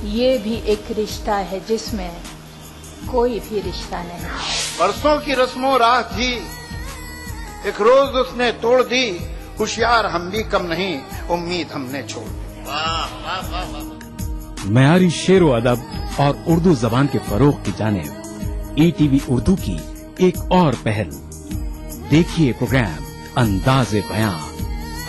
ये भी एक रिश्ता है जिसमें कोई भी रिश्ता नहीं। बरसों की रस्मों राह थी, एक रोज उसने तोड़ दी, होशियार हम भी कम नहीं, उम्मीद हमने छोड़ दी। मयारी शेर व अदब और उर्दू जबान के फरोग की जानिब ETV उर्दू की एक और पहल। देखिए प्रोग्राम अंदाज़े बयां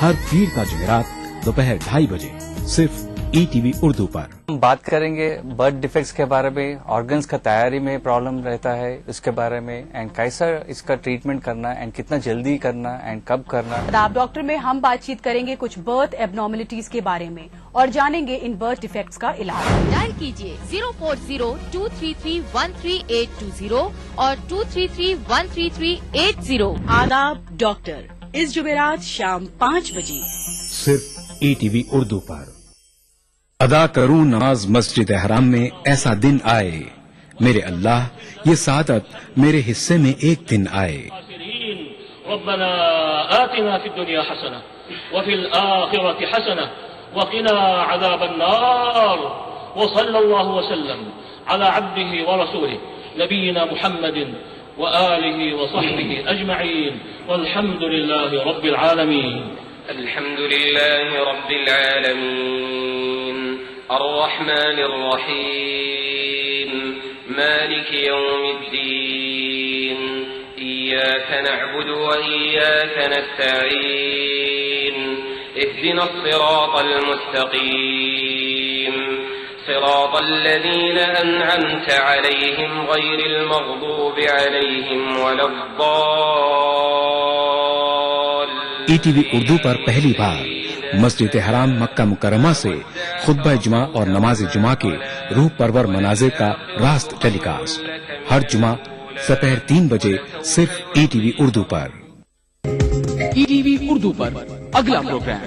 हर पीर का जुमेरात दोपहर 2:30 बजे सिर्फ ETV उर्दू पर। हम बात करेंगे बर्थ डिफेक्ट्स के बारे में, ऑर्गन्स का तैयारी में प्रॉब्लम रहता है इसके बारे में, एंड कैसा इसका ट्रीटमेंट करना एंड कितना जल्दी करना एंड कब करना। आप डॉक्टर में हम बातचीत करेंगे कुछ बर्थ एबनॉर्मलिटीज के बारे में और जानेंगे इन बर्थ डिफेक्ट्स का इलाज। डायल कीजिए 040-233-13820 और 233-13380। आदाब डॉक्टर, इस जुमेरात शाम 5 बजे सिर्फ ETV उर्दू पर। अदा करूं नमाज मस्जिद हराम में, ऐसा दिन आए मेरे अल्लाह, ये सादत मेरे हिस्से में एक दिन आए। रब्बना आतिना फिद दुनिया हसना व फिल आखिरति हसना व क़िना अज़ाबन नार व सल्लल्लाहु वसल्लम अला अब्दिही व रसूलिही नबीना मुहम्मदिन व आलिही व सहबिही अजमईन वल्हम्दुलिल्लाहि रब्बिल आलमीन। अल्हम्दुलिल्लाहि रब्बिल आलमीन अर्रहमानिर रहीम मालिकि यौमिद्दीन इय्याका नअबुदु व इय्याका नस्तईन इहदिनस सिरातल मुस्तकीम सिरातल लज़ीना अनअमता अलैहिम गैरिल मग़दूबि अलैहिम वलद्दाल्लीन। ETV उर्दू पर पहली बार मस्जिद हराम मक्का मुकर्रमा से खुतबा जुमा और नमाज जुमा के रूह परवर मनाजिर का रास्त टेलीकास्ट हर जुमा दोपहर 3 बजे सिर्फ ETV उर्दू पर। ETV उर्दू पर अगला प्रोग्राम।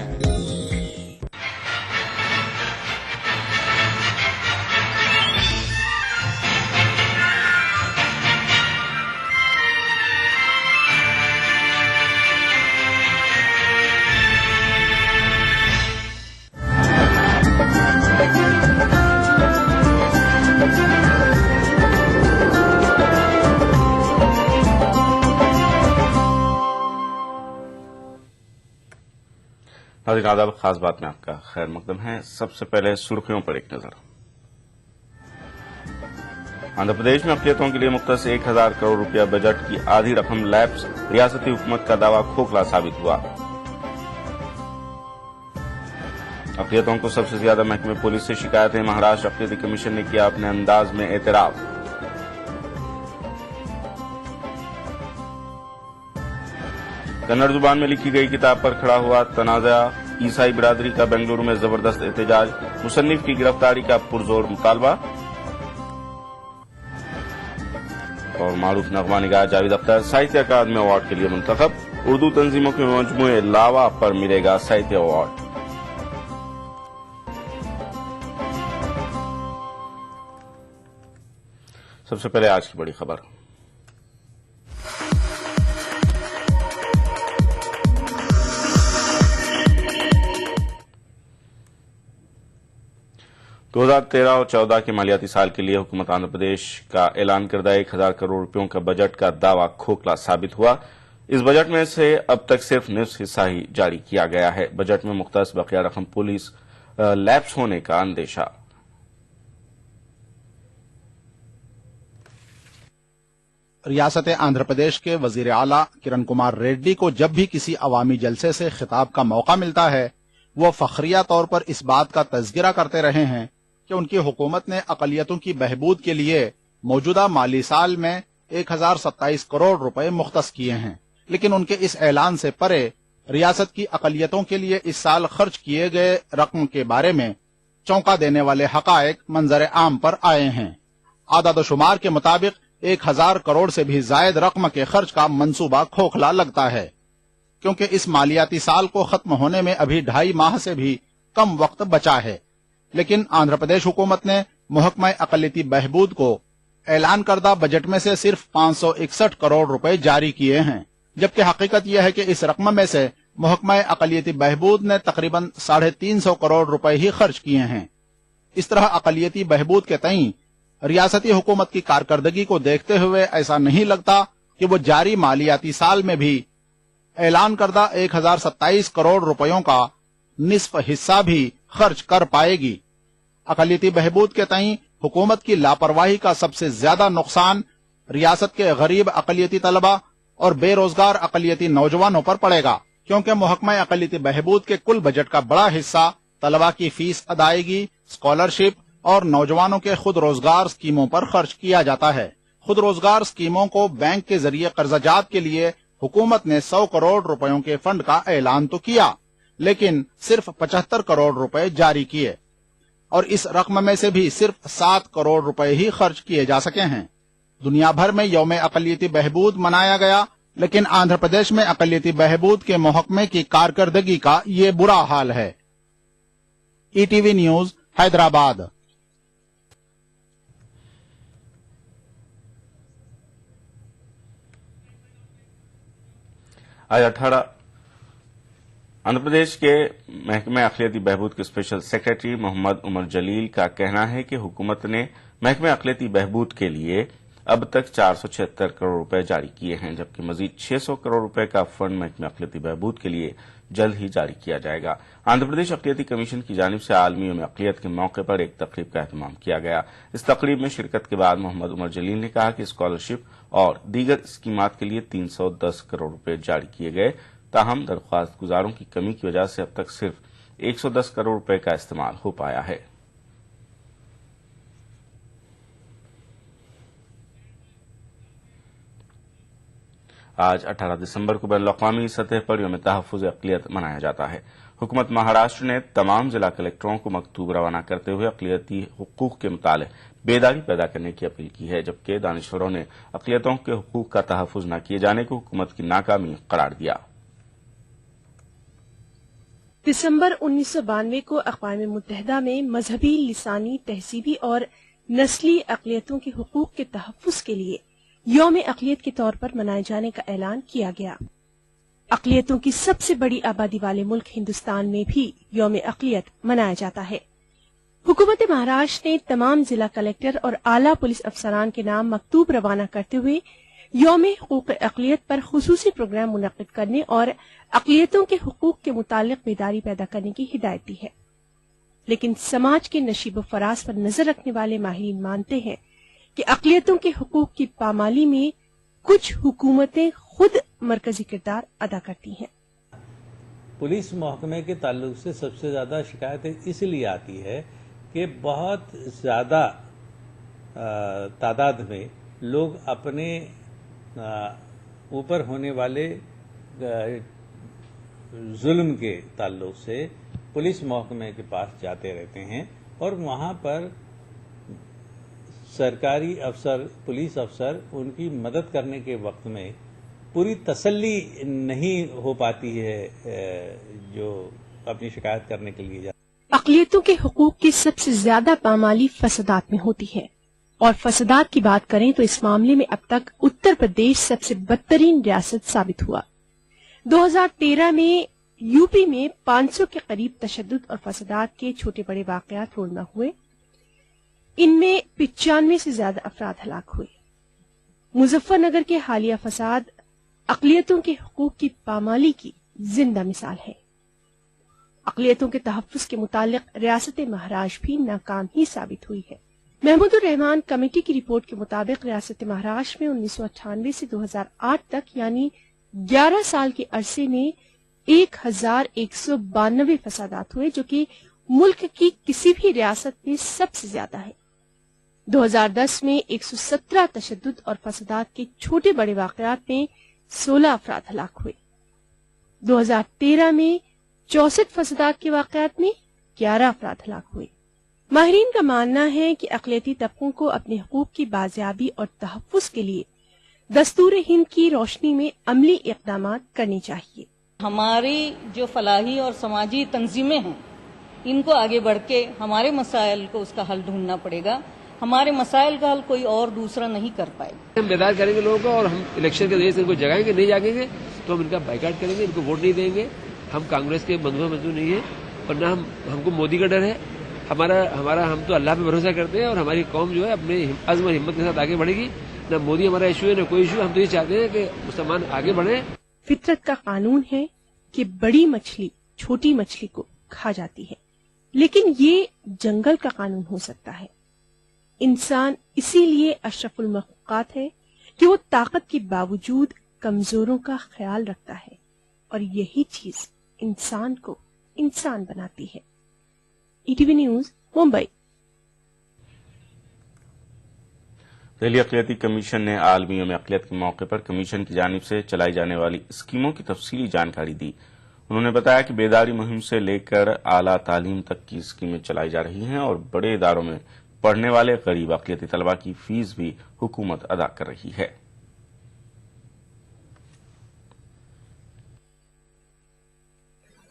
नाज़रीन आदाब, खास बात में आपका खैर मकदम है। सबसे पहले सुर्खियों पर एक नजर। आंध्र प्रदेश में अक़लियतों के लिए मुख्तस 1000 करोड़ रुपया बजट की आधी रकम लैप्स, रियासती हुकूमत का दावा खोखला साबित हुआ। अक़लियतों को सबसे ज्यादा महकमे पुलिस से शिकायतें, महाराष्ट्र अक़लियती कमीशन ने किया अपने अंदाज में एतराफ। कन्नड़ जुबान में लिखी गई किताब पर खड़ा हुआ तनाज़ा, ईसाई बिरादरी का बेंगलुरु में जबरदस्त एहतजाज, मुसन्निफ की गिरफ्तारी का पुरजोर मुतालबा। और मारूफ नगमा निगार जावेद अख्तर साहित्य अकादमी अवार्ड के लिए मुंतखब। उर्दू तंजीमों के मजमूए लावा पर मिलेगा साहित्य अवार्ड। सबसे पहले आज की बड़ी खबर। दो 2013 और 14 के मालियाती साल के लिए हुकूमत आंध्र प्रदेश का ऐलान करदा 1000 करोड़ रुपयों का बजट का दावा खोखला साबित हुआ। इस बजट में से अब तक सिर्फ निस्फ हिस्सा ही जारी किया गया है। बजट में मुख्तस बकिया रकम पुलिस लैप्स होने का अंदेशा। रियासत आंध्र प्रदेश के वजीर आला किरण कुमार रेड्डी को जब भी किसी अवामी जलसे से खिताब का मौका मिलता है, वो फखरिया तौर पर इस बात का तज़किरा करते रहे हैं कि उनकी हुकूमत ने अक़लियतों की बहबूद के लिए मौजूदा माली साल में 1027 करोड़ रुपए मुख्तस किए हैं। लेकिन उनके इस ऐलान से परे रियासत की अक़लियतों के लिए इस साल खर्च किए गए रकम के बारे में चौंका देने वाले हकायक मंजर आम पर आए हैं। आदाद शुमार के मुताबिक 1000 करोड़ से भी जायद रकम के खर्च का मंसूबा खोखला लगता है, क्योंकि इस मालियाती साल को खत्म होने में अभी 2.5 माह से भी कम वक्त बचा है। लेकिन आंध्र प्रदेश हुकूमत ने महकमा अक़लियती बहबूद को ऐलान करदा बजट में से सिर्फ 561 करोड़ रुपए जारी किए हैं, जबकि हकीकत यह है कि इस रकम में से महकमा अक़लियती बहबूद ने तकरीबन 350 करोड़ रुपए ही खर्च किए हैं। इस तरह अकलियती बहबूद के तईं रियासती हुकूमत की कारकर्दगी को देखते हुए ऐसा नहीं लगता कि वो जारी मालियाती साल में भी ऐलान करदा 1027 करोड़ रुपयों का निस्फ हिस्सा भी खर्च कर पाएगी। अकलियती बहबूद के तईं हुकूमत की लापरवाही का सबसे ज्यादा नुकसान रियासत के गरीब अकलियती तलबा और बेरोजगार अकलियती नौजवानों पर पड़ेगा, क्योंकि महकमा अकलियती बहबूद के कुल बजट का बड़ा हिस्सा तलबा की फीस अदायगी, स्कॉलरशिप और नौजवानों के खुद रोजगार स्कीमों पर खर्च किया जाता है। खुद रोजगार स्कीमों को बैंक के जरिए कर्जाजात के लिए हुकूमत ने 100 करोड़ रुपयों के फंड का ऐलान तो किया, लेकिन सिर्फ 75 करोड़ रुपए जारी किए और इस रकम में से भी सिर्फ 7 करोड़ रुपए ही खर्च किए जा सके हैं। दुनिया भर में यौम अकलियती बहबूद मनाया गया, लेकिन आंध्र प्रदेश में अकलियती बहबूद के महकमे की कारकर्दगी का ये बुरा हाल है। ETV news, Hyderabad. आज 18 आंध्र प्रदेश के महकमे अक़लियती बहबूद के स्पेशल सेक्रेटरी मोहम्मद उमर जलील का कहना है कि हुकूमत ने महकमे अक़लियती बहबूद के लिए अब तक 476 करोड़ रुपए जारी किए हैं, जबकि मजीद 600 करोड़ रुपए का फंड महकमे अक़लियती बहबूद के लिए जल्द ही जारी किया जाएगा। आंध्र प्रदेश अक़लियती कमीशन की जानिब से आलमी यौम अक़लियत के मौके पर एक तकरीब का एहतमाम किया गया। इस तकरीब में शिरकत के बाद मोहम्मद उमर जलील ने कहा कि स्कॉलरशिप और दीगर स्कीमात के लिए 310 करोड़ रुपए जारी किए गए, ताहम दरख्वास्त गुजारों की कमी की वजह से अब तक सिर्फ 110 करोड़ रुपए का इस्तेमाल हो पाया है। आज 18 दिसंबर को बैनुल-अक़वामी सतह पर यौम तहफ़्फ़ुज़ अक़लियत मनाया जाता है। हुकूमत महाराष्ट्र ने तमाम जिला कलेक्टरों को मकतूब रवाना करते हुए अक़लियती हुकूक के मुतालिक बेदारी पैदा करने की अपील की है, जबकि दानिशवरों ने अक़लियतों के हुकूक का तहफ़्फ़ुज़ न किए जाने को हुकूमत की नाकामी करार दिया। दिसंबर 1992 को अक़वाम मुत्तहिदा में मजहबी, लिसानी, तहजीबी और नस्ली अक़लियतों के हुकूक के तहफ़्फ़ुज़ के लिए यौम अक़लियत के तौर पर मनाए जाने का ऐलान किया गया। अक़लियतों की सबसे बड़ी आबादी वाले मुल्क हिंदुस्तान में भी यौम अक़लियत मनाया जाता है। हुकूमत महाराष्ट्र ने तमाम जिला कलेक्टर और आला पुलिस अफसरान के नाम मकतूब रवाना करते हुए यौम हुकूक अक़लियत पर खुसूसी प्रोग्राम मुनक़्क़िद करने और अक़लियतों के हुकूक के मुतालिक बेदारी पैदा करने की हिदायत दी है। लेकिन समाज के नशीब फराज पर नजर रखने वाले माहिरीन मानते हैं कि अक़लियतों के हुकूक की पामाली में कुछ हुकूमतें खुद मरकजी किरदार अदा करती हैं। पुलिस महकमे के ताल्लुक से सबसे ज्यादा शिकायतें इसलिए आती है कि बहुत ज्यादा तादाद में लोग अपने ऊपर होने वाले जुल्म के ताल्लुक से पुलिस महकमे के पास जाते रहते हैं और वहां पर सरकारी अफसर, पुलिस अफसर उनकी मदद करने के वक्त में पूरी तसल्ली नहीं हो पाती है जो अपनी शिकायत करने के लिए जाते। अक़लियतों के हुकूक की सबसे ज्यादा पामाली फसादात में होती है और फसादात की बात करें तो इस मामले में अब तक उत्तर प्रदेश सबसे बदतरीन रियासत साबित हुआ। 2013 में यूपी में 500 के करीब तशद्दुद और फसादात के छोटे बड़े वाकयात रोज़ाना हुए। इनमें 95 से ज्यादा अफराद हलाक हुए। मुजफ्फरनगर के हालिया फसाद अक़लियतों के हुकूक की पामाली की जिंदा मिसाल है। अक़लियतों के तहफ़्फ़ुज़ के मुतालिक रियासत महाराष्ट्र भी नाकाम ही साबित हुई है। महमूदुर रहमान कमेटी की रिपोर्ट के मुताबिक रियासत महाराष्ट्र में 1998 से 2008 तक यानी 11 साल के अरसे में 1192 फसादात हुए, जो कि मुल्क की किसी भी रियासत में सबसे ज्यादा है। 2010 में 117 तशद्दुद और फसादात के छोटे बड़े वाकयात में 16 अफराद हलाक हुए। 2013 में 64 फसादात के वाकयात में 11 अफराद हलाक हुए। माहिरीन का मानना है कि अक़लियती तबकों को अपने हुकूक की बाजियाबी और तहफ़्फ़ुज़ के लिए दस्तूर हिंद की रोशनी में अमली इक़दामात करने चाहिए। हमारी जो फलाही और समाजी तंजीमें हैं, इनको आगे बढ़ के हमारे मसाइल को उसका हल ढूंढना पड़ेगा। हमारे मसाइल का हल कोई और दूसरा नहीं कर पाएगा। हम बेदार करेंगे लोगों को और हम इलेक्शन के जरिए से इनको जगाएंगे, नहीं जागेंगे तो हम इनका बाइकाट करेंगे, इनको वोट नहीं देंगे। हम कांग्रेस के बंधुआ नहीं है और न हमको मोदी का डर है हमारा हम तो अल्लाह पे भरोसा करते हैं और हमारी कौम जो है अपने अज़्म और हिम्मत के साथ आगे बढ़ेगी। न मोदी हमारा इशू है न कोई इशू, हम तो ये चाहते हैं कि मुसलमान आगे बढ़े। फितरत का कानून है कि बड़ी मछली छोटी मछली को खा जाती है, लेकिन ये जंगल का कानून हो सकता है। इंसान इसीलिए अशरफुल मखलूकात है कि वो ताकत के बावजूद कमजोरों का ख्याल रखता है, और यही चीज इंसान को इंसान बनाती है। ETV news, Mumbai. दिल्ली अक़लियती कमीशन ने आलमी यौम अक़लियत के मौके पर कमीशन की जानिब से चलाई जाने वाली स्कीमों की तफसीली जानकारी दी। उन्होंने बताया कि बेदारी मुहिम से लेकर आला तालीम तक की स्कीमें चलाई जा रही हैं और बड़े इदारों में पढ़ने वाले गरीब अक़लियती तलबा की फीस भी हुकूमत अदा कर रही है।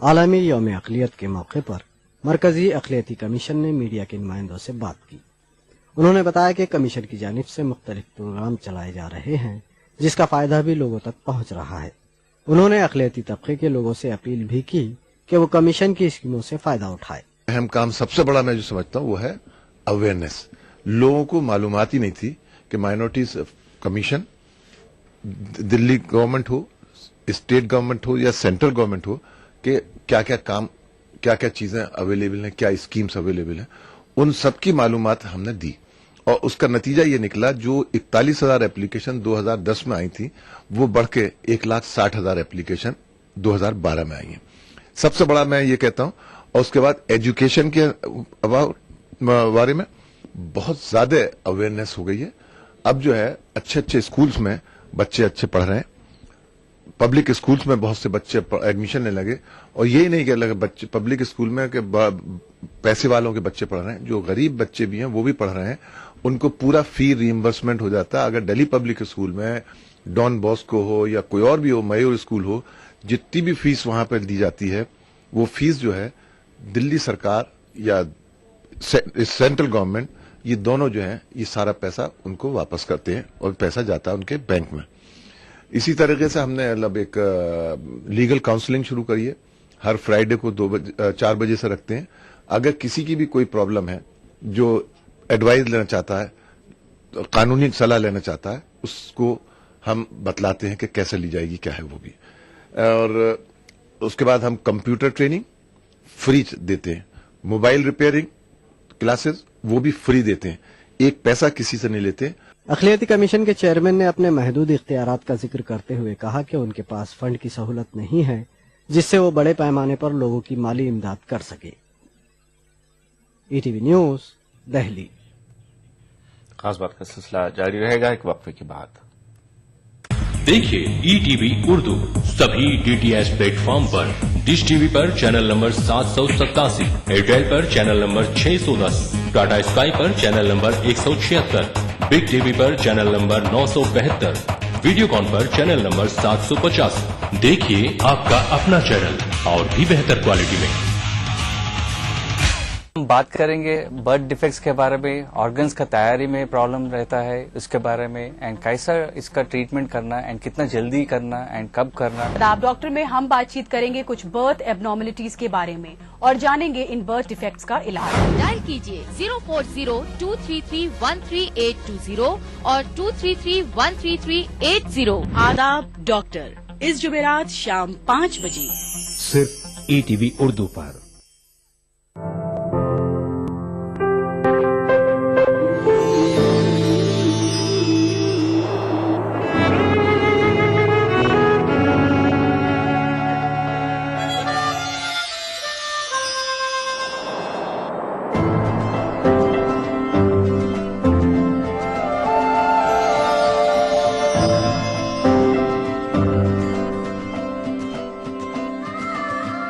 आलमी यौम अक़लियत के मौके पर मरकजी अक़लियती कमीशन ने मीडिया के नुमाइंदों से बात की। उन्होंने बताया कि कमीशन की जानिब से मुख्तलिफ प्रोग्राम चलाए जा रहे हैं, जिसका फायदा भी लोगों तक पहुंच रहा है। उन्होंने अक़लियती तबके के लोगों से अपील भी की कि वो कमीशन की स्कीमों से फायदा उठाए। अहम काम सबसे बड़ा मैं जो समझता हूँ वो है अवेयरनेस। लोगों को मालूमात ही नहीं थी कि माइनॉरिटीज कमीशन, दिल्ली गवर्नमेंट हो, स्टेट गवर्नमेंट हो या सेंट्रल गवर्नमेंट हो, कि क्या क्या काम, क्या क्या चीजें अवेलेबल हैं, क्या स्कीम्स अवेलेबल हैं, उन सब की मालूमात हमने दी। और उसका नतीजा ये निकला, जो 41,000 एप्लीकेशन 2010 में आई थी वो बढ़ के 1,60,000 एप्लीकेशन 2012 में आई हैं। सबसे बड़ा मैं ये कहता हूं। और उसके बाद एजुकेशन के बारे में बहुत ज्यादा अवेयरनेस हो गई है। अब जो है अच्छे अच्छे स्कूल्स में बच्चे अच्छे पढ़ रहे हैं, पब्लिक स्कूल्स में बहुत से बच्चे एडमिशन लेने लगे। और यही नहीं कि बच्चे पब्लिक स्कूल में कि पैसे वालों के बच्चे पढ़ रहे हैं, जो गरीब बच्चे भी हैं वो भी पढ़ रहे हैं, उनको पूरा फी रिइंबर्समेंट हो जाता है। अगर दिल्ली पब्लिक स्कूल में डॉन बॉस्को हो या कोई और भी हो, मयूर स्कूल हो, जितनी भी फीस वहां पर दी जाती है वो फीस जो है दिल्ली सरकार या सेंट्रल गवर्नमेंट, ये दोनों जो है ये सारा पैसा उनको वापस करते हैं और पैसा जाता है उनके बैंक में। इसी तरीके से हमने मतलब एक लीगल काउंसलिंग शुरू करी है। हर फ्राइडे को 4 बजे से रखते हैं। अगर किसी की भी कोई प्रॉब्लम है, जो एडवाइस लेना चाहता है, कानूनी सलाह लेना चाहता है, उसको हम बतलाते हैं कि कैसे ली जाएगी, क्या है वो भी। और उसके बाद हम कंप्यूटर ट्रेनिंग फ्री देते हैं, मोबाइल रिपेयरिंग क्लासेस वो भी फ्री देते हैं, एक पैसा किसी से नहीं लेते। अक़लियती कमीशन के चेयरमैन ने अपने महदूद इख्तियारात का जिक्र करते हुए कहा कि उनके पास फंड की सहूलत नहीं है जिससे वो बड़े पैमाने पर लोगों की माली इमदाद कर सके। ETV news, Delhi. खास बात का सिलसिला जारी रहेगा एक वक्फे के बाद। देखिए ईटीवी उर्दू सभी डीटीएच प्लेटफॉर्म पर, डिश टीवी पर चैनल नंबर 787, एयरटेल पर चैनल नंबर 610, टाटा स्काई पर चैनल नंबर 176, बिग टीवी पर चैनल नंबर 972, वीडियोकॉन पर चैनल नंबर 750। देखिए आपका अपना चैनल और भी बेहतर क्वालिटी में। हम बात करेंगे बर्थ डिफेक्ट्स के बारे में, ऑर्गन्स का तैयारी में प्रॉब्लम रहता है उसके बारे में, एंड कैसा इसका ट्रीटमेंट करना एंड कितना जल्दी करना एंड कब करना। आप डॉक्टर में हम बातचीत करेंगे कुछ बर्थ एबनॉर्मलिटीज के बारे में और जानेंगे इन बर्थ डिफेक्ट्स का इलाज। डायल कीजिए 040-233-13820 और 233-13380। आदाब डॉक्टर, इस जुमेरात शाम 5 बजे सिर्फ ईटीवी उर्दू पर।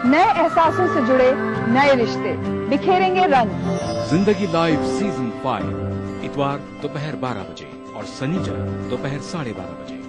नए एहसासों से जुड़े नए रिश्ते बिखेरेंगे रंग। जिंदगी लाइव सीजन 5 इतवार दोपहर 12 बजे और शनिचर दोपहर 12:30 बजे।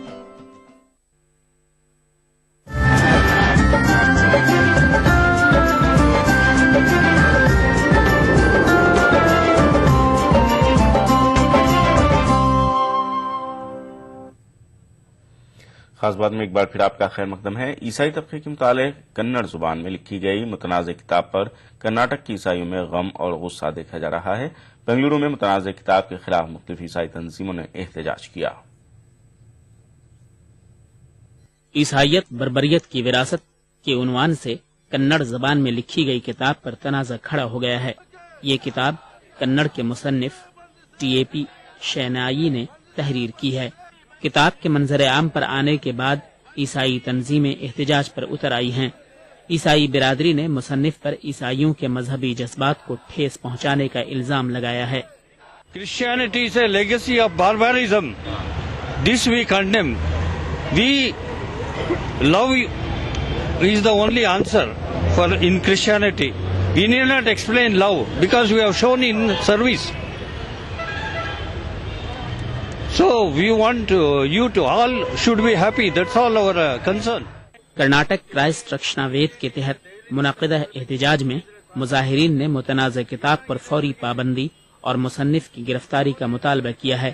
خاص بات میں ایک بار پھر آپ کا خیر مقدم ہے۔ عیسائی طبقے کے متعلق کنڑ زبان میں لکھی گئی متنازع کتاب پر کرناٹک کے عیسائیوں میں غم اور غصہ دیکھا جا رہا ہے۔ بنگلورو میں متنازع کتاب کے خلاف مختلف عیسائی تنظیموں نے احتجاج کیا۔ عیسائیت بربریت کی وراثت کے عنوان سے کنڑ زبان میں لکھی گئی کتاب پر تنازع کھڑا ہو گیا ہے۔ یہ کتاب کنڑ کے مصنف TAP شینائی نے تحریر کی ہے۔ کتاب کے منظر عام پر آنے کے بعد عیسائی تنظیمیں احتجاج پر اتر آئی ہیں۔ عیسائی برادری نے مصنف پر عیسائیوں کے مذہبی جذبات کو ٹھیس پہنچانے کا الزام لگایا ہے۔ Christianity is a legacy of barbarism. This we condemn. Love is the only answer for in Christianity. We need not explain love because we have shown in service. So we want you to all should be happy. That's all our concern. Karnataka Christ Rakshana Vedike کے تحت منعقدہ احتجاج میں مظاہرین نے متنازع کتاب پر فوری پابندی اور مصنف کی گرفتاری کا مطالبہ کیا ہے۔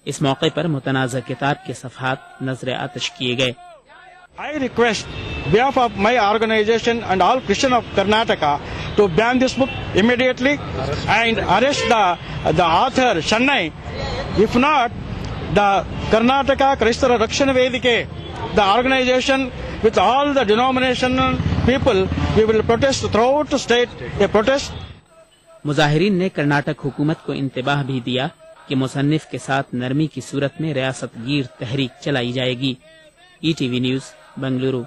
اس موقع پر متنازع کتاب کے صفحات نظر آتش کیے گئے۔ I request behalf of my organization and all Christian of Karnataka to ban this book immediately and arrest the author Shannai. If not, the Karnataka Kristara Rakshana Vedike, the organization with all the denominational people, we will protest throughout the state, a protest. مظاہرین نے کرناٹک حکومت کو انتباہ بھی دیا کہ مصنف کے ساتھ نرمی کی صورت میں ریاست گیر تحریک چلائی جائے گی۔ ETV news Bengaluru.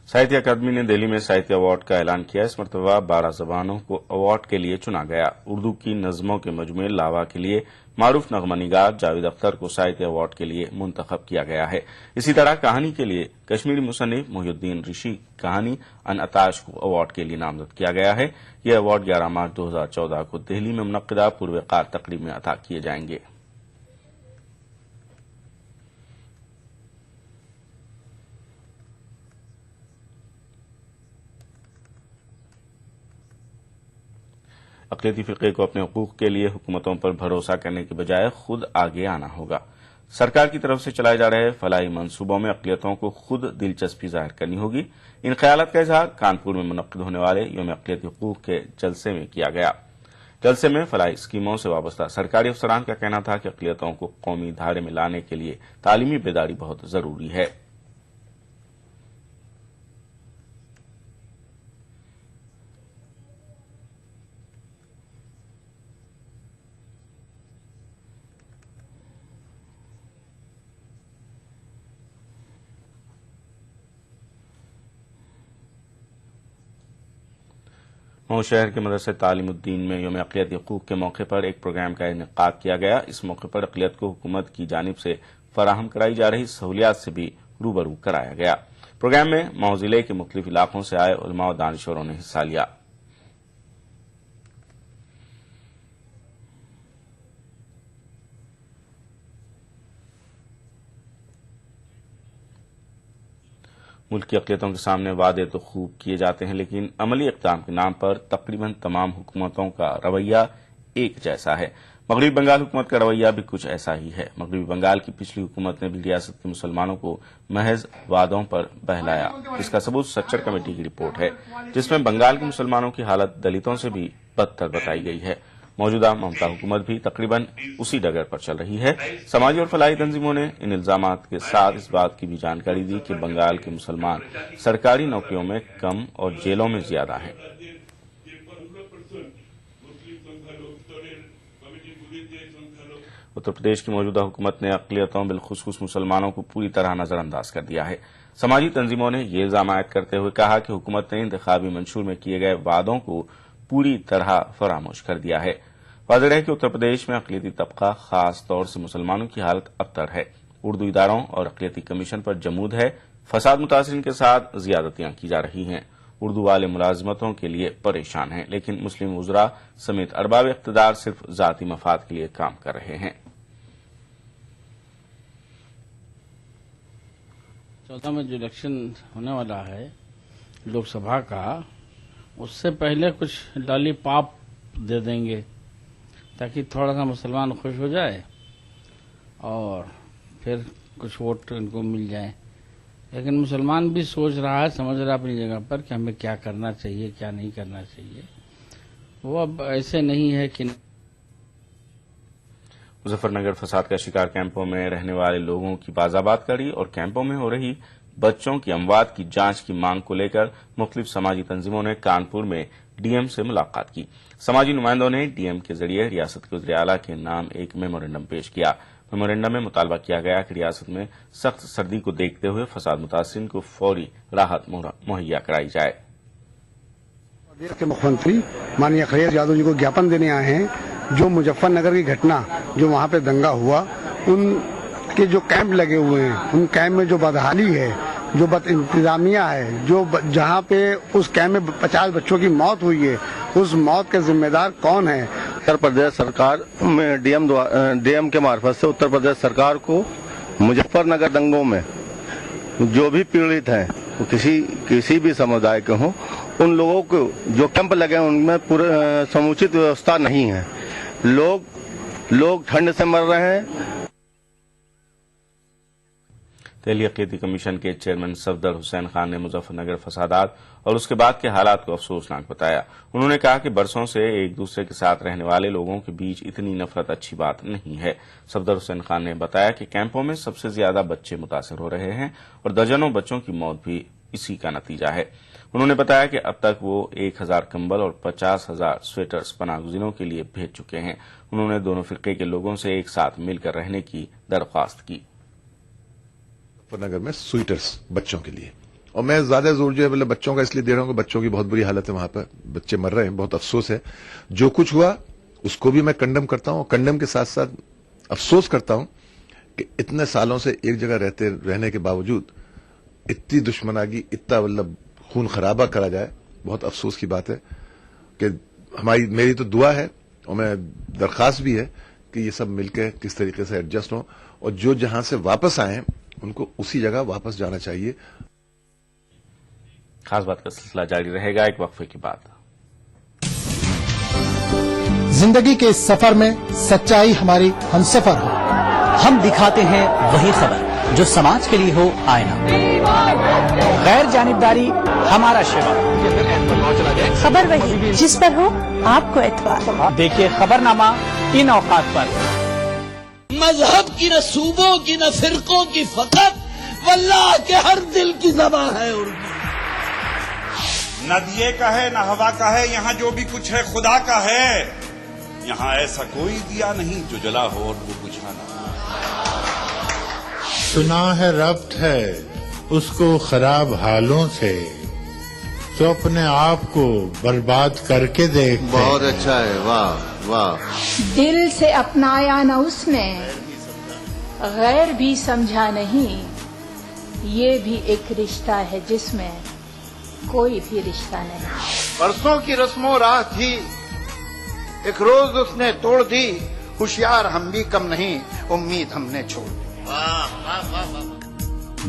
Sahitya academy نے دہلی میں ساہتیہ ایوارڈ کا اعلان کیا۔ اس مرتبہ 12 زبانوں کو ایوارڈ کے لیے چنا گیا۔ اردو کی نظموں کے مجموعے لاوا کے لیے معروف نغمہ نگار جاوید اختر کو ساہتیہ ایوارڈ کے لیے منتخب کیا گیا ہے۔ اسی طرح کہانی کے لیے کشمیری مصنف محی الدین رشی کہانی ان اتاش کو ایوارڈ کے لیے نامزد کیا گیا ہے۔ یہ ایوارڈ 11 مارچ 2014 کو دہلی میں منعقدہ پروقار تقریب میں عطا کیے جائیں گے۔ اقلیتی فرقے کو اپنے حقوق کے لیے حکومتوں پر بھروسہ کرنے کے بجائے خود آگے آنا ہوگا۔ سرکار کی طرف سے چلائے جا رہے فلاحی منصوبوں میں اقلیتوں کو خود دلچسپی ظاہر کرنی ہوگی۔ ان خیالات کا اظہار کانپور میں منعقد ہونے والے یوم اقلیتی حقوق کے جلسے میں کیا گیا۔ جلسے میں فلاحی اسکیموں سے وابستہ سرکاری افسران کا کہنا تھا کہ اقلیتوں کو قومی دھارے میں لانے کے لیے تعلیمی بیداری بہت ضروری ہے۔ مئو شہر کے مدرسہ تعلیم الدین میں یوم اقلیتی حقوق کے موقع پر ایک پروگرام کا انعقاد کیا گیا۔ اس موقع پر اقلیت کو حکومت کی جانب سے فراہم کرائی جا رہی سہولیات سے بھی روبرو کرایا گیا۔ پروگرام میں مئو ضلع کے مختلف علاقوں سے آئے علماء و دانشوروں نے حصہ لیا۔ ملک کی اقلیتوں کے سامنے وعدے تو خوب کیے جاتے ہیں، لیکن عملی اقدام کے نام پر تقریباً تمام حکومتوں کا رویہ ایک جیسا ہے۔ مغربی بنگال حکومت کا رویہ بھی کچھ ایسا ہی ہے۔ مغربی بنگال کی پچھلی حکومت نے بھی ریاست کے مسلمانوں کو محض وعدوں پر بہلایا۔ اس کا ثبوت سچر کمیٹی کی رپورٹ ہے، جس میں بنگال کے مسلمانوں کی حالت دلتوں سے بھی بدتر بتائی گئی ہے۔ موجودہ ممتا حکومت بھی تقریباً اسی ڈگر پر چل رہی ہے۔ سماجی اور فلاحی تنظیموں نے ان الزامات کے ساتھ اس بات کی بھی جانکاری دی کہ بنگال کے مسلمان سرکاری نوکریوں میں کم اور جیلوں میں زیادہ ہیں۔ اتر پردیش کی موجودہ حکومت نے اقلیتوں بالخصوص مسلمانوں کو پوری طرح نظر انداز کر دیا ہے۔ سماجی تنظیموں نے یہ الزام عائد کرتے ہوئے کہا کہ حکومت نے انتخابی منشور میں کیے گئے وعدوں کو پوری طرح فراموش کر دیا ہے۔ واضح ہے کہ اتر پردیش میں اقلیتی طبقہ خاص طور سے مسلمانوں کی حالت ابتر ہے۔ اردو اداروں اور اقلیتی کمیشن پر جمود ہے۔ فساد متاثرین کے ساتھ زیادتیاں کی جا رہی ہیں۔ اردو والے ملازمتوں کے لیے پریشان ہیں، لیکن مسلم وزراء سمیت ارباب اقتدار صرف ذاتی مفاد کے لیے کام کر رہے ہیں۔ 14 میں جو الیکشن ہونے والا ہے لوک سبھا کا، اس سے پہلے کچھ لالی پاپ دے دیں گے تاکہ تھوڑا سا مسلمان خوش ہو جائے اور फिर कुछ वोट इनको मिल जाए। लेकिन मुसलमान भी सोच रहा है, समझ रहा है अपनी जगह पर कि हमें क्या करना चाहिए, क्या नहीं करना चाहिए। वो अब ऐसे नहीं है कि मुजफ्फरनगर फसाद का शिकार कैंपों में रहने वाले लोगों की बाज़ाबात करी और कैंपों में हो रही बच्चों की अमवात की जांच की मांग को लेकर मुख्तलिफ समाजी तंजीमों ने कानपुर में डीएम से मुलाकात की। समाजी नुमाइंदों ने डीएम के जरिए रियासत के वज़ीर आला के नाम एक मेमोरेंडम पेश किया। मेमोरेंडम में मुतालबा किया गया कि रियासत में सख्त सर्दी को देखते हुए फसाद मुतासिरीन को फौरी राहत मुहैया कराई जाए। प्रदेश के मुख्यमंत्री माननीय अखिलेश यादव जी को ज्ञापन देने आए हैं। जो मुजफ्फरनगर की घटना, जो वहाँ पे दंगा हुआ, उनके जो कैंप लगे हुए हैं, उन कैंप में जो बदहाली है, जो बद इंतजामिया है, जहाँ पे उस कैंप में 50 बच्चों की मौत हुई है, उस मौत के जिम्मेदार कौन है? उत्तर प्रदेश सरकार में डीएम के मार्फत से उत्तर प्रदेश सरकार को मुजफ्फरनगर दंगों में जो भी पीड़ित हैं, वो किसी भी समुदाय के हों, उन लोगों को जो कैंप लगे हैं उनमें पूरे समुचित व्यवस्था नहीं है। लोग ठंड से मर रहे हैं। तेलियकीती कमीशन के चेयरमैन सफदर हुसैन खान ने मुजफ्फरनगर फसादात और उसके बाद के हालात को अफसोसनाक बताया। उन्होंने कहा कि बरसों से एक दूसरे के साथ रहने वाले लोगों के बीच इतनी नफरत अच्छी बात नहीं है। सफदर हुसैन खान ने बताया कि कैंपों में सबसे ज्यादा बच्चे मुतासर हो रहे हैं और दर्जनों बच्चों की मौत भी इसी का नतीजा है। उन्होंने बताया कि अब तक वो 1000 कंबल और 50,000 स्वेटर्स पनाहगुज़ीनों के लिए भेज चुके हैं। उन्होंने दोनों फिरके के लोगों से एक साथ मिलकर रहने की दरख्वास्त की। मुजफ्फरनगर में स्वेटर्स बच्चों के लिए, और मैं ज्यादा जोर जो है मतलब बच्चों का इसलिए दे रहा हूं कि बच्चों की बहुत बुरी हालत है, वहां पर बच्चे मर रहे हैं, बहुत अफसोस है। जो कुछ हुआ उसको भी मैं कंडम करता हूं, और कंडम के साथ साथ अफसोस करता हूं कि इतने सालों से एक जगह रहने के बावजूद इतनी दुश्मनागी, इतना मतलब खून खराबा करा जाए। बहुत अफसोस की बात है कि मेरी तो दुआ है और मैं दरखास्त भी है कि ये सब मिलकर किस तरीके से एडजस्ट हो, और जो जहां से वापस आए हैं उनको उसी जगह वापस जाना चाहिए। खास बात का सिलसिला जारी रहेगा एक वक्फे के बाद। जिंदगी के इस सफर में सच्चाई हमारी हमसफर हो। हम दिखाते हैं वही खबर जो समाज के लिए हो आईना। गैर जानिबदारी हमारा शिवा। खबर वही जिस पर हो आपको एतबार। देखिए खबरनामा इन औकात पर। मजहब की न सूबों की न फिरकों की फकत वल्लाह के हर दिल की ज़बान है उर्दू। न दिए का है न हवा का है, यहाँ जो भी कुछ है खुदा का है। यहाँ ऐसा कोई दिया नहीं जो जला हो और वो बुझाना। सुना है रब्त है उसको खराब हालों से, तो अपने आप को बर्बाद करके देख। बहुत अच्छा है, वाह वाह। दिल से अपनाया न उसने, गैर भी समझा नहीं। ये भी एक रिश्ता है जिसमें कोई भी रिश्ता नहीं। बरसों की रस्मों राह थी, एक रोज उसने तोड़ दी। होशियार हम भी कम नहीं, उम्मीद हमने छोड़ दी।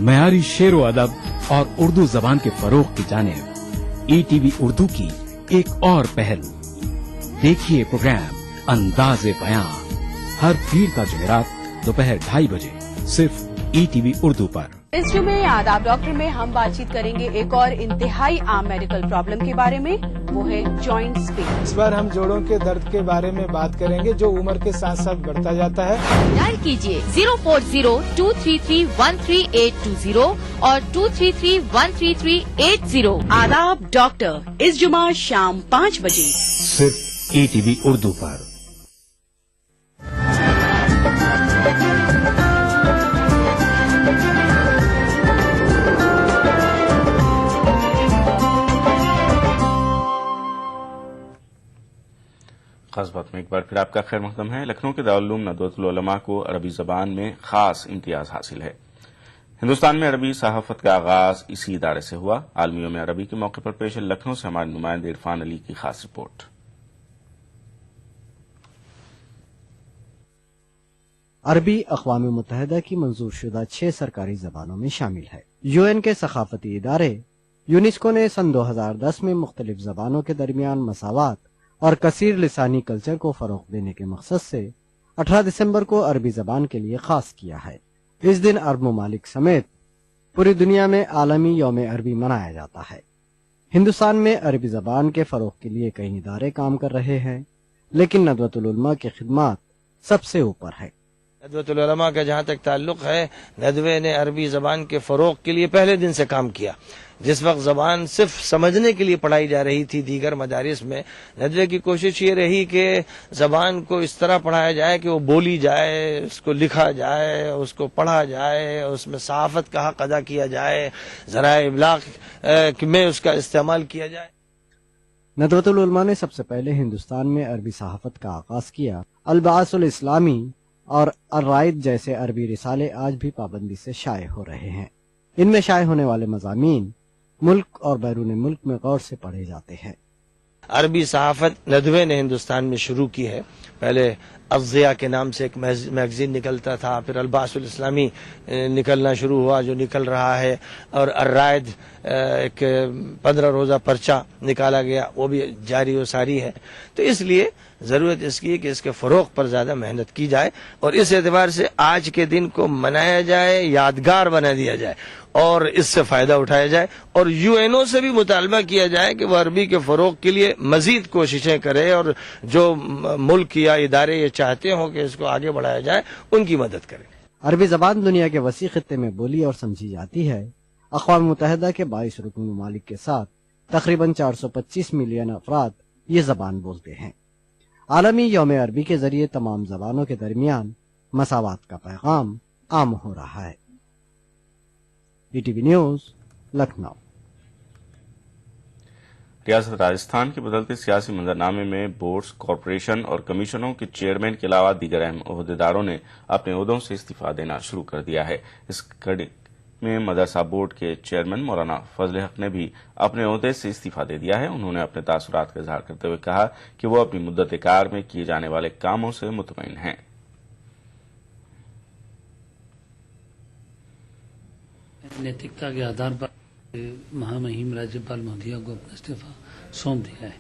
मयारी शेरो अदब और उर्दू जबान के फरोग की जानिब ईटीवी उर्दू की एक और पहल। देखिए प्रोग्राम अंदाज़े बयां हर पीर का जुमेरात दोपहर 2:30 बजे सिर्फ ईटीवी उर्दू पर। इस जुमे आदाब डॉक्टर में हम बातचीत करेंगे एक और इंतहाई आम मेडिकल प्रॉब्लम के बारे में, वो है जॉइंट्स पेन। इस बार हम जोड़ों के दर्द के बारे में बात करेंगे जो उम्र के साथ साथ बढ़ता जाता है। डायल कीजिए 040-233-13820 और 233-13380। आदाब डॉक्टर इस जुमा शाम 5 बजे सिर्फ ईटीवी उर्दू पर। खास बात में एक बार फिर आपका खैर मकदम है। लखनऊ के दारुल उलूम नदवतुल उलमा को अरबी जबान में खास इम्तियाज हासिल है। हिंदुस्तान में अरबी सहाफत का आगाज इसी इदारे से हुआ। आलमी यौम अरबी के मौके पर पेश है लखनऊ से हमारे नुमाइंदे इरफान अली की खास रिपोर्ट। अरबी अक़वाम मुत्तहिदा की मंजूर शुदा 6 सरकारी जबानों में शामिल है। यूएन के सखाफती इदारे यूनेस्को ने सन 2010 में मुख्तलिफ जबानों के दरमियान मसावात और कसीर लिसानी कल्चर को फरोग देने के मकसद से 18 दिसंबर को अरबी जबान के लिए खास किया है। इस दिन अरब ममालिक समेत पूरी दुनिया में आलमी यौम अरबी मनाया जाता है। हिंदुस्तान में अरबी जबान के फरोग के लिए कई इदारे काम कर रहे हैं, लेकिन नदवतुल उलमा की खिदमत सबसे ऊपर है। नदवतुल उलमा का जहाँ तक ताल्लुक है, नदवे ने अरबी ज़बान के फ़रोग़ के लिए पहले दिन से काम किया। जिस वक्त ज़बान सिर्फ समझने के लिए पढ़ाई जा रही थी दीगर मदारिस में, नदवे की कोशिश ये रही कि ज़बान को इस तरह पढ़ाया जाए कि वो बोली जाए, उसको लिखा जाए, उसको पढ़ा जाए, उसमें सहाफ़त का हक़ अदा किया जाए, ज़राए इब्लाग़ में उसका इस्तेमाल किया जाए। नदवतुल उलमा ने सबसे पहले हिंदुस्तान में अरबी सहाफ़त का आगाज़ किया। अल-बाअसुल इस्लामी और अर्राइद जैसे अरबी रिसाले आज भी पाबंदी से शाये हो रहे हैं। इनमें शाये होने वाले मज़ामीन मुल्क और बैरून मुल्क में गौर से पढ़े जाते हैं। अरबी सहाफ़त नदवे ने हिंदुस्तान में शुरू की है। पहले अज़्ज़िया के नाम से एक मैगज़ीन निकलता था, फिर अल-बाअसुल इस्लामी निकलना शुरू हुआ जो निकल रहा है, और अर्राइद एक 15 रोज़ा पर्चा निकाला गया, वो भी जारी व सारी है। तो इसलिए ज़रूरत इसकी है कि इसके फ़रोग़ पर ज़्यादा मेहनत की जाए और इस एतबार से आज के दिन को मनाया जाए, यादगार बना दिया जाए और इससे फ़ायदा उठाया जाए, और यूएनओ से भी मुतालबा किया जाए कि वह अरबी के फ़रोग़ के लिए मज़ीद कोशिशें करे और जो मुल्क या इदारे ये चाहते हों कि इसको आगे बढ़ाया जाए, उनकी मदद करें। अरबी ज़बान दुनिया के वसी खित्ते में बोली और समझी जाती है। अक़वाम मुत्तहिदा के 22 रुकन ममालिक के साथ तकरीबन 425 मिलियन अफराद ये ज़बान बोलते हैं। आलमी यौम अरबी के जरिए तमाम ज़बानों के दरमियान मसावात का पैगाम आम हो रहा है। ETV news, Lucknow. रियासत राजस्थान के बदलते सियासी मंजरनामे में बोर्ड्स, कॉरपोरेशन और कमीशनों के चेयरमैन के अलावा दीगर अहम ओहदेदारों ने अपने ओहदों से इस्तीफा देना शुरू कर दिया है। इस कड़ी में मदरसा बोर्ड के चेयरमैन मौलाना फजल हक ने भी अपने ओहदे से इस्तीफा दे दिया है। उन्होंने अपने तासुरात का इजहार करते हुए कहा कि वो अपनी मुद्दत कार में किए जाने वाले कामों से मुतमईन हैं। नैतिकता के आधार पर महामहिम राज्यपाल महोदया को अपना इस्तीफा सौंप दिया है।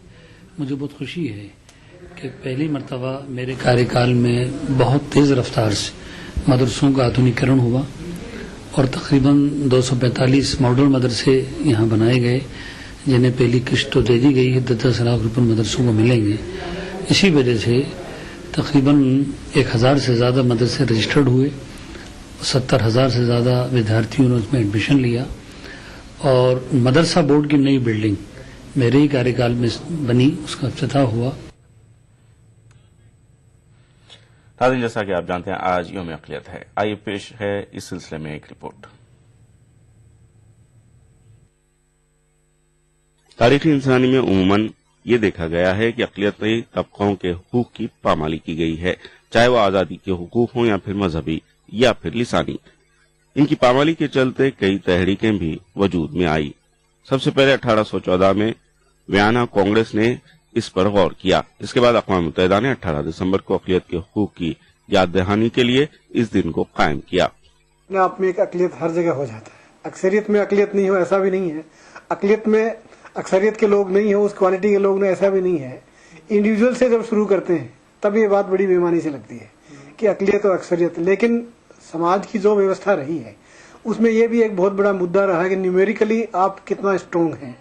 मुझे बहुत खुशी है कि पहली मर्तबा मेरे कार्यकाल में बहुत तेज रफ्तार से मदरसों का आधुनिकीकरण हुआ और तकरीबन 245 मॉडल मदरसे यहाँ बनाए गए, जिन्हें पहली किस्त तो दे दी गई है, 10 लाख रुपये मदरसों को मिलेंगे। इसी वजह से तकरीबन 1000 से ज़्यादा मदरसे रजिस्टर्ड हुए, 70,000 से ज़्यादा विद्यार्थियों ने उसमें एडमिशन लिया और मदरसा बोर्ड की नई बिल्डिंग मेरे ही कार्यकाल में बनी, उसका इफ्तिताह हुआ। नाज़रीन, जैसा कि आप जानते हैं आज यौम अक़लियत है। आइए पेश है इस सिलसिले में एक रिपोर्ट। तारीख़ी इंसानी में उमूमन ये देखा गया है कि अक़लियती तबकों के हुकूक की पामाली की गई है, चाहे वो आज़ादी के हुकूक हों या फिर मजहबी या फिर लिसानी। इनकी पामाली के चलते कई तहरीकें भी वजूद में आई। सबसे पहले 1814 में वियना कांग्रेस ने इस पर गौर किया। इसके बाद अक़वाम मुत्तहिदा ने 18 दिसंबर को अक़लियत के हुकूक की याद दहानी के लिए इस दिन को कायम किया। अपने आप में एक अक़लियत हर जगह हो जाता है। अक्सरियत में अक़लियत नहीं हो ऐसा भी नहीं है, अक़लियत में अक्सरियत के लोग नहीं हो, उस क्वालिटी के लोग नहीं, ऐसा भी नहीं है। इंडिविजुअल से जब शुरू करते हैं तब ये बात बड़ी बेईमानी से लगती है कि अक़लियत और अक्सरियत, लेकिन समाज की जो व्यवस्था रही है उसमें यह भी एक बहुत बड़ा मुद्दा रहा है कि न्यूमेरिकली आप कितना स्ट्रोंग हैं।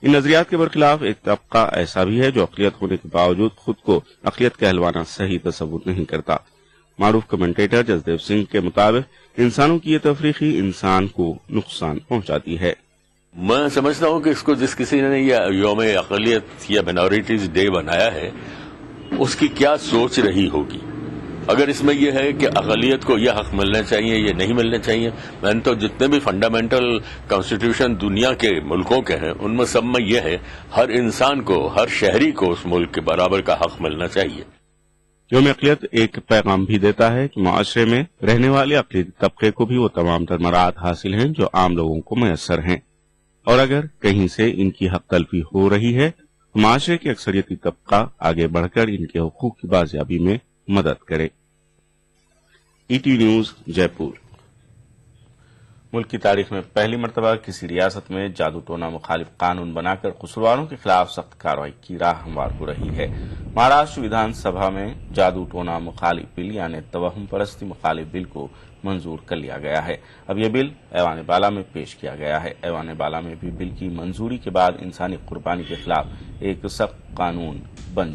इन नजरियात के बरखिलाफ एक तबका ऐसा भी है जो अक़लियत होने के बावजूद खुद को अक़लियत कहलवाना सही तस्वुर नहीं करता। मारूफ कमेंटेटर जसदेव सिंह के मुताबिक इंसानों की ये तफरीकी इंसान को नुकसान पहुंचाती है। मैं समझता हूँ कि इसको जिस किसी ने यह यौम अक़लियत या माइनॉरिटीज डे बनाया है उसकी क्या सोच रही होगी। अगर इसमें यह है कि अक़लियत को यह हक मिलना चाहिए, ये नहीं मिलना चाहिए, मैंने तो जितने भी फंडामेंटल कॉन्स्टिट्यूशन दुनिया के मुल्कों के हैं उनमें सब में यह है हर इंसान को, हर शहरी को उस मुल्क के बराबर का हक मिलना चाहिए। यौम अक़लियत एक पैगाम भी देता है कि माशरे में रहने वाले अक़लियती तबके को भी वो तमाम तरमरात हासिल हैं जो आम लोगों को मैसर हैं, और अगर कहीं से इनकी हक तलफी हो रही है तो माशरे के अक्सरियती तबका आगे बढ़कर इनके हुकूक की बाजियाबी में मदद करे। ETV news, Jaipur. ملک کی تاریخ میں پہلی مرتبہ کسی ریاست میں جادو ٹونا مخالف قانون بنا کر قصورواروں کے خلاف سخت کارروائی کی راہ ہموار ہو رہی ہے۔ مہاراشٹر ویدھان سبھا میں جادو ٹونا مخالف بل یعنی توہم پرستی مخالف بل کو منظور کر لیا گیا ہے۔ اب یہ بل ایوان بالا میں پیش کیا گیا ہے۔ ایوان بالا میں بھی بل کی منظوری کے بعد انسانی قربانی کے خلاف ایک سخت قانون بن جائے